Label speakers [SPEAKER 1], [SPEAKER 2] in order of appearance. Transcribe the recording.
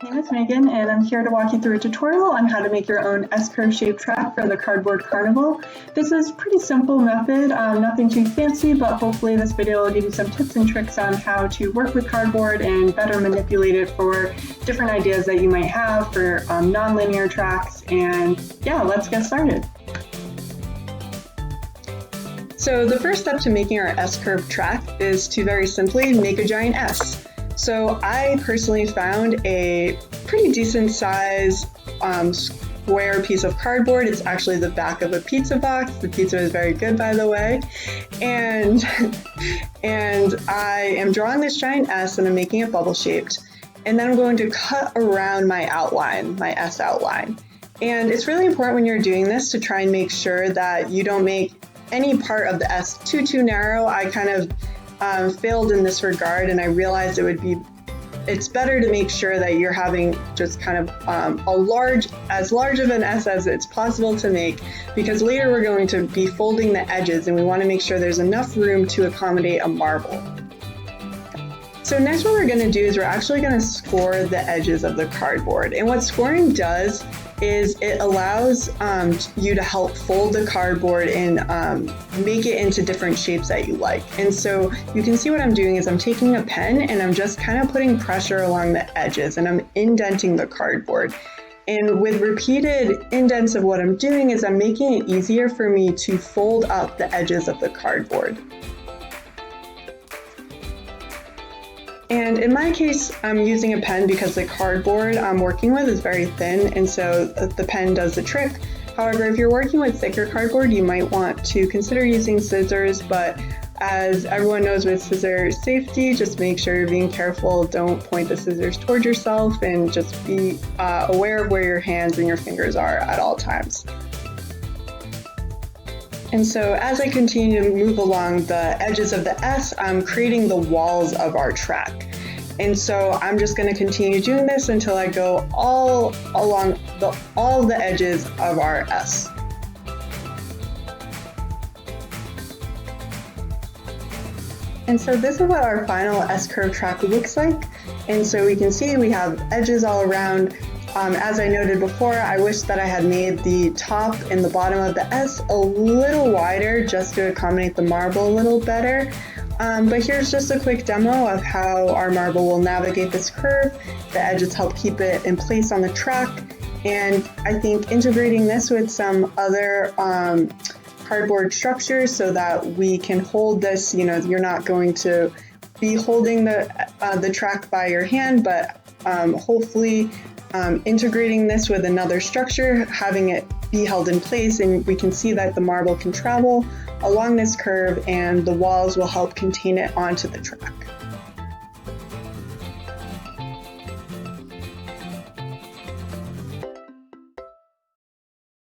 [SPEAKER 1] My name is Megan, and I'm here to walk you through a tutorial on how to make your own S-curve shaped track for the Cardboard Carnival. This is a pretty simple method, nothing too fancy, but hopefully this video will give you some tips and tricks on how to work with cardboard and better manipulate it for different ideas that you might have for non-linear tracks. And yeah, let's get started. So the first step to making our S-curve track is to very simply make a giant S. So I personally found a pretty decent size square piece of cardboard. It's actually the back of a pizza box. The pizza is very good, by the way. And I am drawing this giant S and I'm making it bubble shaped. And then I'm going to cut around my outline, my S outline. And it's really important when you're doing this to try and make sure that you don't make any part of the S too narrow. I kind of failed in this regard, and I realized it's better to make sure that you're having just kind of as large of an S as it's possible to make, because later we're going to be folding the edges and we want to make sure there's enough room to accommodate a marble. So next what we're going to do is we're actually going to score the edges of the cardboard, and what scoring does is it allows you to help fold the cardboard and make it into different shapes that you like. And so you can see what I'm doing is I'm taking a pen and I'm just kind of putting pressure along the edges and I'm indenting the cardboard. And with repeated indents of what I'm doing is I'm making it easier for me to fold up the edges of the cardboard. And in my case, I'm using a pen because the cardboard I'm working with is very thin, and so the pen does the trick. However, if you're working with thicker cardboard, you might want to consider using scissors, but as everyone knows with scissor safety, just make sure you're being careful. Don't point the scissors towards yourself, and just be aware of where your hands and your fingers are at all times. And so as I continue to move along the edges of the S, I'm creating the walls of our track. And so I'm just going to continue doing this until I go all along all the edges of our S. And so this is what our final S-curve track looks like. And so we can see we have edges all around. As I noted before, I wish that I had made the top and the bottom of the S a little wider just to accommodate the marble a little better. But here's just a quick demo of how our marble will navigate this curve. The edges help keep it in place on the track. And I think integrating this with some other cardboard structures so that we can hold this, you're not going to be holding the track by your hand, but hopefully integrating this with another structure, having it be held in place, and we can see that the marble can travel along this curve and the walls will help contain it onto the track.